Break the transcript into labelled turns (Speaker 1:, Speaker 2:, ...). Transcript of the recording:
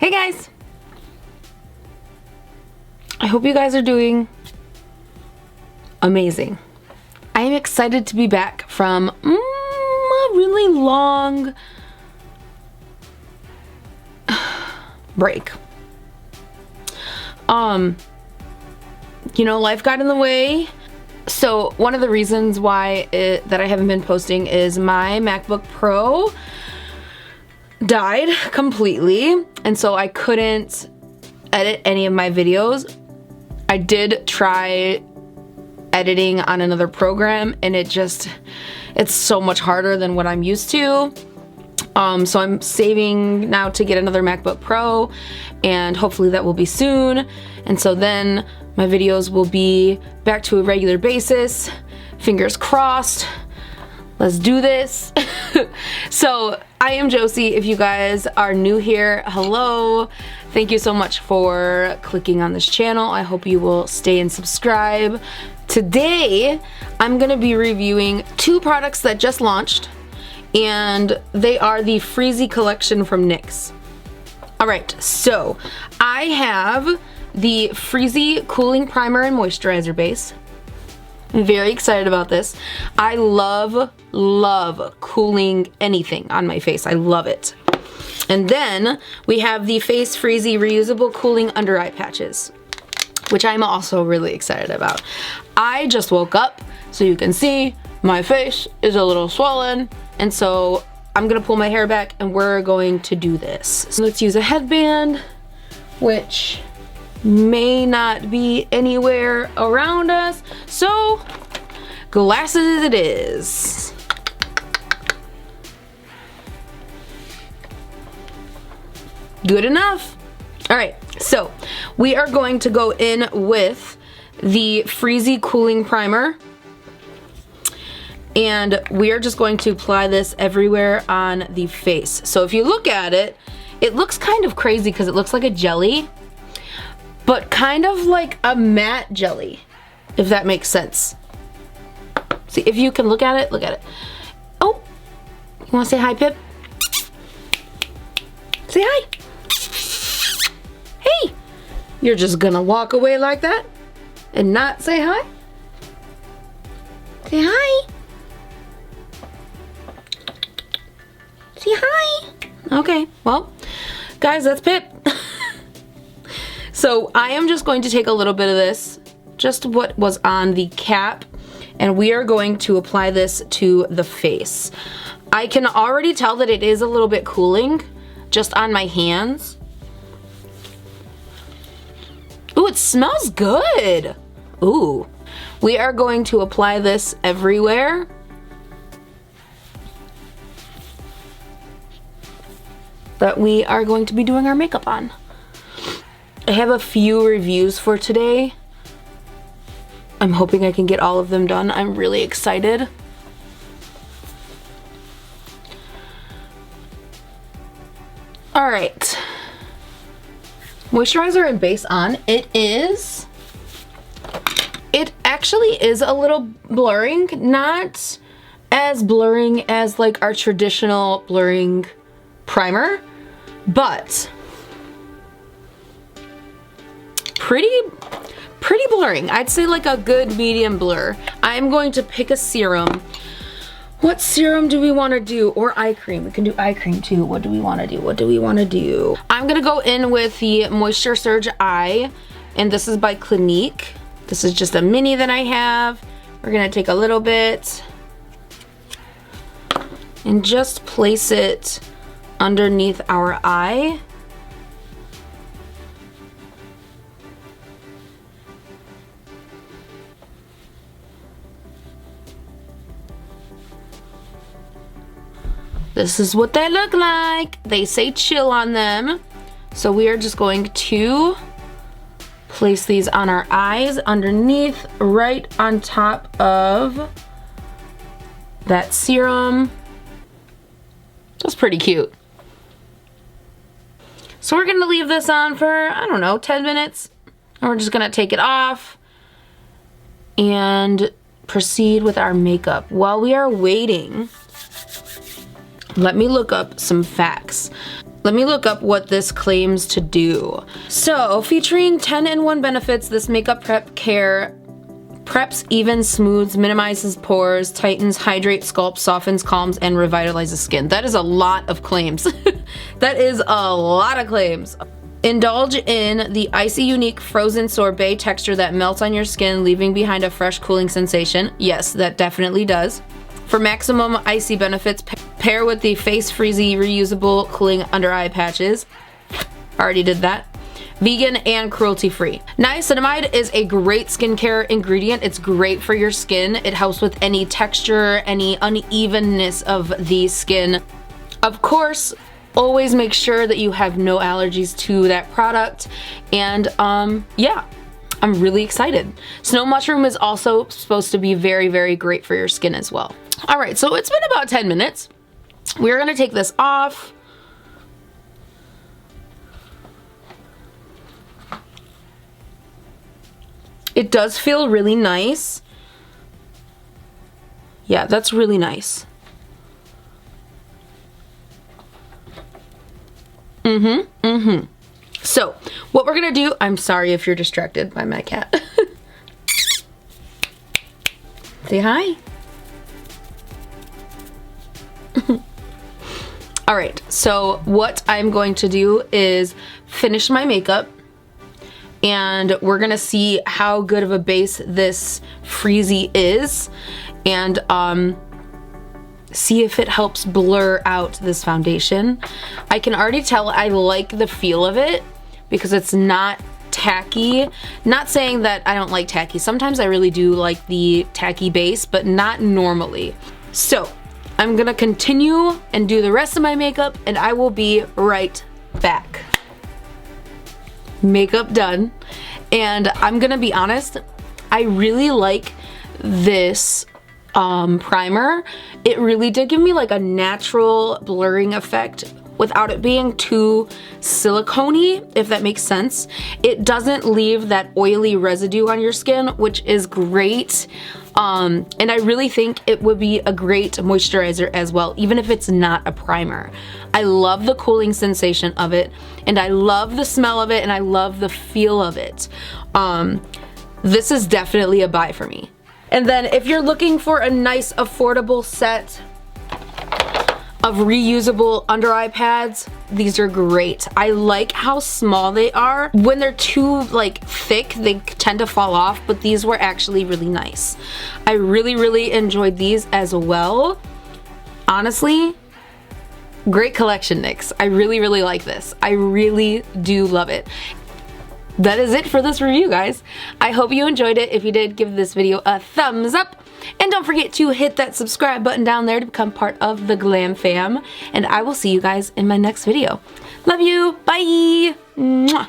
Speaker 1: Hey guys! I hope you guys are doing amazing. I am excited to be back from a really long break. You know, life got in the way. So one of the reasons why that I haven't been posting is my MacBook Pro died completely, and so I couldn't edit any of my videos. I did try editing on another program, and it's so much harder than what I'm used to. So I'm saving now to get another MacBook Pro, and hopefully that will be soon. And so then my videos will be back to a regular basis. Fingers crossed. Let's do this. So I am Josie. If you guys are new here, hello. Thank you so much for clicking on this channel. I hope you will stay and subscribe. Today, I'm gonna be reviewing two products that just launched, and they are the Freezie collection from NYX. All right, so I have the Freezie Cooling Primer and Moisturizer Base. I'm very excited about this. I love cooling anything on my face. I love it. And then we have the Face Freezie Reusable Cooling Under Eye Patches, which I'm also really excited about. I just woke up, so you can see my face is a little swollen, and so I'm gonna pull my hair back and we're going to do this. So let's use a headband, which may not be anywhere around us, so glasses it is. Good enough. All right, so we are going to go in with the Freezie Cooling Primer, and we are just going to apply this everywhere on the face. So if you look at it, it looks kind of crazy because it looks like a jelly, but kind of like a matte jelly, if that makes sense. See, if you can look at it, look at it. Oh, you wanna say hi, Pip? Say hi. Hey, you're just gonna walk away like that and not say hi? Say hi. Say hi. Okay, well, guys, that's Pip. So I am just going to take a little bit of this, just what was on the cap, and we are going to apply this to the face. I can already tell that it is a little bit cooling just on my hands. Ooh, it smells good. Ooh. We are going to apply this everywhere. That we are going to be doing our makeup on. I have a few reviews for today. I'm hoping I can get all of them done. I'm really excited. All right. Moisturizer and base on. It actually is a little blurring, not as blurring as like our traditional blurring primer, but pretty blurring. I'd say like a good medium blur. I'm going to pick a serum. What serum do we want to do? Or eye cream. We can do eye cream too. What do we want to do? What do we want to do? I'm gonna go in with the Moisture Surge Eye, and this is by Clinique. This is just a mini that I have. We're gonna take a little bit and just place it underneath our eye. This is what they look like. They say chill on them. So we are just going to place these on our eyes underneath, right on top of that serum. That's pretty cute. So we're gonna leave this on for, I don't know, 10 minutes. And we're just gonna take it off and proceed with our makeup. While we are waiting, let me look up some facts. Let me look up what this claims to do. So, featuring 10-in-1 benefits, this makeup prep care preps, evens, smooths, minimizes pores, tightens, hydrates, sculpts, softens, calms, and revitalizes skin. That is a lot of claims. That is a lot of claims. Indulge in the icy, unique frozen sorbet texture that melts on your skin, leaving behind a fresh, cooling sensation. Yes, that definitely does. For maximum icy benefits, pair with the Face Freezie reusable cooling under eye patches. Already did that. Vegan and cruelty-free. Niacinamide is a great skincare ingredient. It's great for your skin. It helps with any texture, any unevenness of the skin. Of course, always make sure that you have no allergies to that product. And yeah, I'm really excited. Snow mushroom is also supposed to be very, very great for your skin as well. All right, so it's been about 10 minutes. We're gonna take this off. It does feel really nice. Yeah, that's really nice. So, what we're gonna do, I'm sorry if you're distracted by my cat. Say hi. All right, so what I'm going to do is finish my makeup, and we're gonna see how good of a base this Freezie is, and see if it helps blur out this foundation. I can already tell I like the feel of it because it's not tacky. Not saying that I don't like tacky. Sometimes I really do like the tacky base, but not normally. So I'm gonna continue and do the rest of my makeup, and I will be right back. Makeup done, and I'm gonna be honest, I really like this primer. It really did give me like a natural blurring effect without it being too silicone-y, if that makes sense. It doesn't leave that oily residue on your skin, which is great. And I really think it would be a great moisturizer as well, even if it's not a primer. I love the cooling sensation of it, and I love the smell of it, and I love the feel of it. This is definitely a buy for me. And then if you're looking for a nice affordable set of reusable under eye pads, these are great. I like how small they are. When they're too like thick, they tend to fall off, but these were actually really nice. I really, really enjoyed these as well. Honestly, great collection, NYX. I really, really like this. I really do love it. That is it for this review, guys. I hope you enjoyed it. If you did, give this video a thumbs up. And don't forget to hit that subscribe button down there to become part of the Glam Fam. And I will see you guys in my next video. Love you. Bye. Mwah.